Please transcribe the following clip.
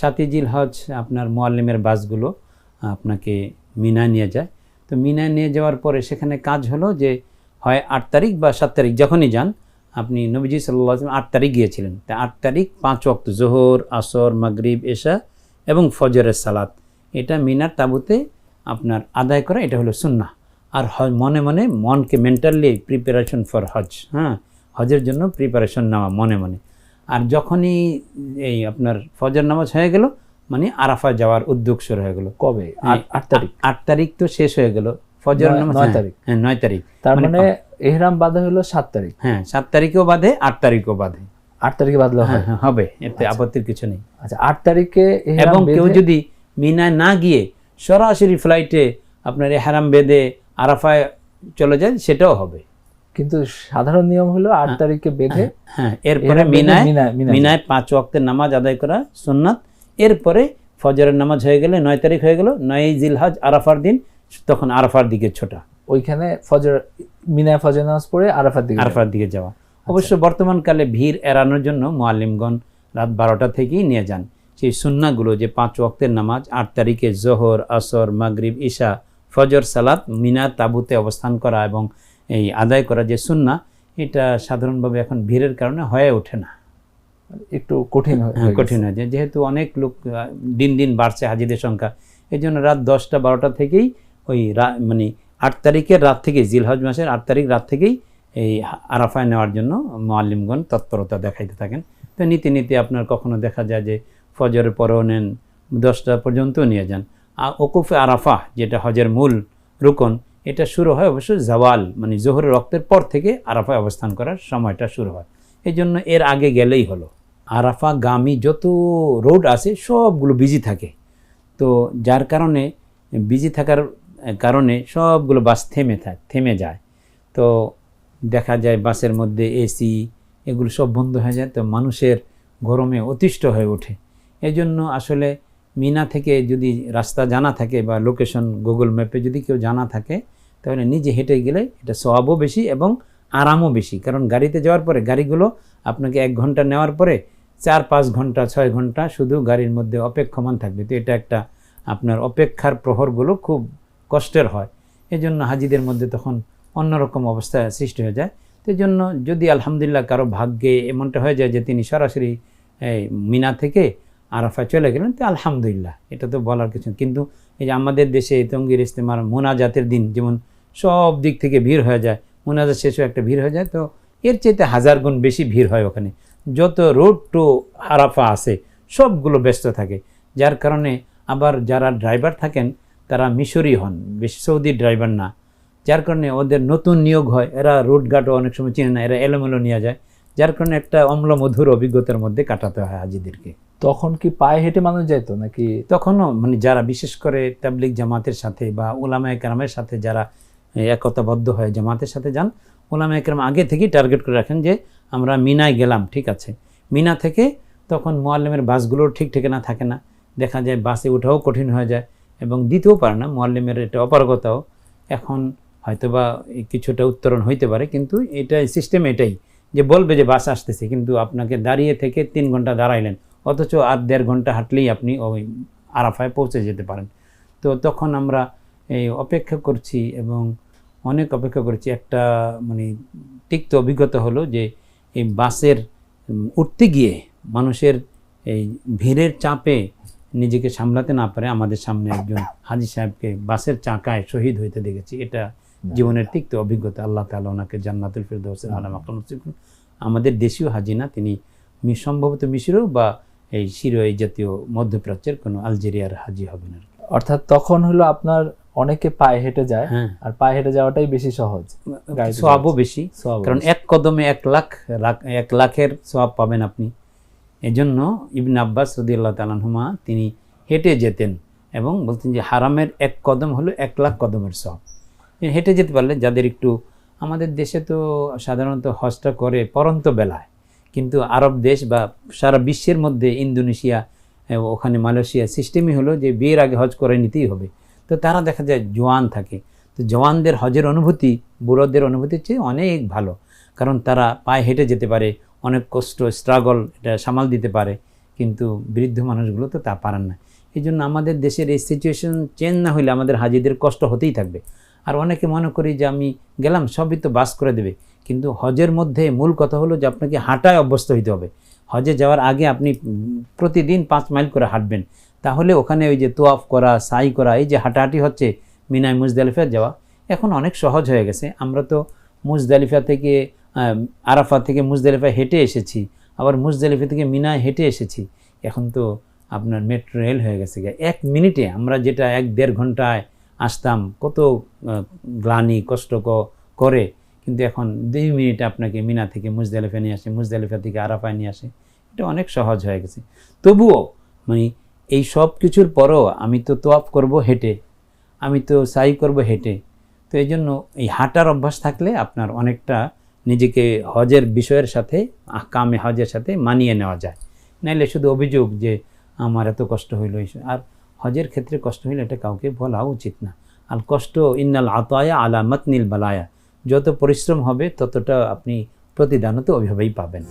7ই জিলহজ আপনার মুআল্লিমের বাসগুলো আপনাকে মিনায় নিয়ে যায়। তো মিনায় নিয়ে যাওয়ার পরে সেখানে কাজ হলো যে হয় 8 তারিখ বা 7 তারিখ যখনই যান, আপনি নবীজি সাল্লাল্লাহু আলাইহি ওয়াসাল্লাম 8 তারিখ গিয়েছিলেন, তা 8 তারিখ 5 ওয়াক্ত জোহর, আসর, মাগরিব, এশা এবং ফজরের সালাত এটা মিনার তাঁবুতে আপনার আদায় করা, এটা হলো সুন্নাহ। আর মনে মনে মনকে মেন্টালি প্রিপারেশন ফর হজ, হ্যাঁ, হজের জন্য প্রিপারেশন নেওয়া মনে মনে। আর যখনই এই আপনার ফজর নামাজ হয়ে গেল মানে আরাফা যাওয়ার উদ্যোগ শুরু হয়ে গেল। কবে? 8 তারিখ। 8 তারিখ তো শেষ হয়ে গেল, ফজর নামাজ 9 তারিখ। হ্যাঁ 9 তারিখ, তার মানে ইহরাম বাঁধা হলো 7 তারিখ। হ্যাঁ 7 তারিখেও বাঁধে, 8 তারিখও বাঁধে। 8 তারিখে বাঁধলে হবে, এতে আপত্তির কিছু নেই। আচ্ছা, 8 তারিখে এবং কেউ যদি মিনায় না গিয়ে সরাসরি ফ্লাইটে আপনার ইহরাম বেঁধে আরাফায় চলে যায় সেটাও হবে, কিন্তু সাধারণ নিয়ম হলো 8 তারিখে বেঁধে হ্যাঁ এরপরে মিনায় 5 ওয়াক্তের নামাজ আদায় করা সুন্নাত। এরপরে ফজরের নামাজ হয়ে গেলে 9 তারিখ হয়ে গেল, 9ই জিলহজ আরাফার দিন, তখন আরাফার দিকে ছোটা, ওইখানে ফজর মিনায় ফজর নামাজ পড়ে আরাফার দিকে যাওয়া। অবশ্য বর্তমানকালে ভিড় এড়ানোর জন্য মুআল্লিমগণ রাত 12টা থেকেই নিয়ে যান সেই সুন্নাহগুলো, যে 5 ওয়াক্তের নামাজ 8 তারিখে জোহর, আসর, মাগরিব, ঈশা, ফজর সালাত মিনার তাঁবুতে অবস্থান করা এবং এই আদায় করা যে সুন্নাহ, এটা সাধারণভাবে এখন ভিড়ের কারণে হয়ে ওঠে না, একটু কঠিন হয়ে যায়। যেহেতু অনেক লোক দিন দিন বাড়ছে হাজিদের সংখ্যা, এই জন্য রাত 10টা 12টা থেকেই ওই মানে 8 তারিখের রাত থেকে, জিলহজ মাসের 8 তারিখ রাত থেকেই এই আরাফায় নেওয়ার জন্য মুআল্লিমগণ তৎপরতা দেখাইতে থাকেন। তো নীতি নীতি আপনার কখনো দেখা যায় যে ফজরের পরেও নেন, 10টা পর্যন্ত নিয়ে যান। আর ওকুফে আরাফা যেটা হজের মূল রুকন, এটা শুরু হয় অবশ্য জাওয়াল মানে জোহরের রক্তের পর থেকে আরাফায় অবস্থান করার সময়টা শুরু হয়। এই জন্য এর আগে গেলেই হলো। আরাফা গামী যত রোড আছে সবগুলো বিজি থাকে, তো যার কারণে বিজি থাকার কারণে সবগুলো বাস থেমে যায়। তো দেখা যায় বাসের মধ্যে এসি এগুলো সব বন্ধ হয়ে যায়, তো মানুষের গরমে অতিষ্ঠ হয়ে ওঠে। এই জন্য আসলে মিনা থেকে যদি রাস্তা জানা থাকে বা লোকেশন গুগল ম্যাপে যদি কেউ জানা থাকে, তাহলে নিজে হেঁটে গেলে এটা সওয়াবও বেশি এবং আরামও বেশি। কারণ গাড়িতে যাওয়ার পরে গাড়িগুলো আপনাকে 1 ঘন্টা নেওয়ার পরে 4-5 ঘন্টা 6 ঘন্টা শুধু গাড়ির মধ্যে অপেক্ষমান থাকবে, তো এটা একটা আপনার অপেক্ষার প্রহরগুলো খুব কষ্টের হয়। এই জন্য হাজিদের মধ্যে তখন অন্যরকম অবস্থা সৃষ্টি হয়ে যায়। তো এই জন্য যদি আলহামদুলিল্লাহ কারো ভাগ্যে এমনটা হয়ে যায় যে তিনি সরাসরি মিনা থেকে আরাফায় চলে গেলেন, তো আলহামদুলিল্লাহ, এটা তো বলার কিছু। কিন্তু এই যে আমাদের দেশে তঙ্গির ইস্তেমার মোনাজাতের দিন যেমন সব দিক থেকে ভিড় হয়ে যায়, মোনাজাত শেষে একটা ভিড় হয়ে যায়, তো এর চাইতে 1000 গুণ বেশি ভিড় হয় ওখানে। যত রোড টু আরাফা আছে সবগুলো ব্যস্ত থাকে, যার কারণে আবার যারা ড্রাইভার থাকেন তারা মিশরি হন, বেশি সৌদি ড্রাইভার না, যার কারণে ওদের নতুন নিয়োগ হয়, এরা রুটঘাটও অনেক সময় চিনে না, এরা এলোমেলো নিয়ে যায়, যার কারণে একটা অম্লমধুর অভিজ্ঞতার মধ্যে কাটাতে হয় হাজিদেরকে। তখন কি পায়ে হেঁটে মানুষ যেত নাকি? তখনও মানে যারা বিশেষ করে তাবলিগ জামাতের সাথে বা উলামায়ে কেরামের সাথে যারা একতাবদ্ধ হয়ে জামাতের সাথে যান, উলামায়ে কেরাম আগে থেকেই টার্গেট করে রাখেন যে আমরা মিনায় গেলাম, ঠিক আছে, মিনা থেকে তখন মুআল্লিমের বাসগুলোর ঠিক ঠিকানা থাকে না, দেখা যায় বাসে ওঠাও কঠিন হয়ে যায় এবং দিতেও পারে না, মুআল্লিমের এটা অপারগতাও। এখন হয়তোবা কিছুটা উত্তরণ হইতে পারে, কিন্তু এটা সিস্টেম এটাই যে বলবে যে বাস আসতেছে, কিন্তু আপনাকে দাঁড়িয়ে থেকে 3 ঘন্টা দাঁড়াইলেন, অথচ আর 1.5 ঘন্টা হাঁটলেই আপনি ওই আরাফায় পৌঁছে যেতে পারেন। তো তখন আমরা এই অপেক্ষা করছি এবং অনেক অপেক্ষা করছি। একটা মানে তিক্ত অভিজ্ঞতা হলো যে এই বাসের উঠতে গিয়ে মানুষের এই ভিড়ের চাপে নিজেকে সামলাতে না পারে আমাদের সামনে একজন হাজী সাহেবকে বাসের চাকায় শহীদ হইতে দেখেছি। এটা জীবনের তিক্ত অভিজ্ঞতা। আল্লাহ তাআলা ওনাকে জান্নাতুল ফিরদাউসের আলা মাকাম নসিব করুন। আমাদের দেশীয় হাজি না, তিনি সম্ভবত মিশরেও বা এই সিরিয়া এই জাতীয় মধ্যপ্রাচ্যের কোনো আলজেরিয়ার হাজি হবেন আর কি। অর্থাৎ তখন হলো আপনার অনেকে পায়ে হেঁটে যায়, আর পায়ে হেঁটে যাওয়াটাই বেশি সহজ, সওয়াবও বেশি, কারণ 1 কদমে 1 লাখের সওয়াব পাবেন আপনি। এজন্য ইবনে আব্বাস রাদিয়াল্লাহু তাআলা আনহুমা তিনি হেঁটে যেতেন এবং বলতেন যে হারামের 1 কদম হলো 1 লাখ কদমের সওয়াব। হেঁটে যেতে পারলে, যাদের একটু, আমাদের দেশে তো সাধারণত হজটা করে পরন্ত বেলায়, কিন্তু আরব দেশ বা সারা বিশ্বের মধ্যে ইন্দোনেশিয়া, ওখানে মালয়েশিয়া সিস্টেমই হলো যে বিয়ের আগে হজ করে নিতেই হবে। তো তারা দেখা যায় জওয়ান থাকে, তো জওয়ানদের হজের অনুভূতি বুড়োদের অনুভূতির চেয়ে অনেক ভালো, কারণ তারা পায়ে হেঁটে যেতে পারে, অনেক কষ্ট স্ট্রাগল এটা সামাল দিতে পারে। কিন্তু বৃদ্ধ মানুষগুলো তো তা পারেন না। এই জন্য আমাদের দেশের এই সিচুয়েশন চেঞ্জ না হলে আমাদের হাজিদের কষ্ট হতেই থাকবে। আর অনেকে মনে করি যে আমি গেলাম সবই তো বাস করে দেবে, কিন্তু হজের মধ্যে মূল কথা হলো যে আপনাকে হাঁটায় অভ্যস্ত হইতে হবে। হজে যাওয়ার আগে আপনি প্রতিদিন 5 মাইল করে হাঁটবেন, তাহলে ওখানে ওই যে তোয়াফ করা, সাই করা, এই যে হাঁটাহাঁটি হচ্ছে মিনায় মুজদালিফা যাওয়া এখন অনেক সহজ হয়ে গেছে। আমরা তো মুজদালিফা থেকে আরাফা থেকে মুজদালিফা হেঁটে এসেছি, আবার মুজদালিফা থেকে মিনায় হেঁটে এসেছি। এখন তো আপনার মেট্রো রেল হয়ে গেছে, 1 মিনিটে আমরা যেটা 1-1.5 ঘন্টায় আসতাম, কত গ্লানি কষ্ট করে, কিন্তু এখন 2 মিনিটে আপনাকে মিনা থেকে মুজদালিফা নিয়ে আসে, মুজদালিফা থেকে আরাফায় নিয়ে আসে। এটা অনেক সহজ হয়ে গেছে। তবুও মানে এই সব কিছুর পরও আমি তো তোয়াফ করব হেঁটে, আমি তো সাই করব হেঁটে। তো এই জন্য এই হাঁটার অভ্যাস থাকলে আপনার অনেকটা নিজেকে হজের বিষয়ের সাথে, আহকামে হজের সাথে মানিয়ে নেওয়া যায়। নাইলে শুধু অভিযোগ যে আমার এত কষ্ট হইল, আর হজের ক্ষেত্রে কষ্ট হইলে এটা কাউকে বলা উচিত না। আর কষ্ট ইন্নাল আতায়া আলা মাতনিল বালায়া, যত পরিশ্রম হবে ততটা আপনি প্রতিদানও তো ওইভাবেই পাবেন।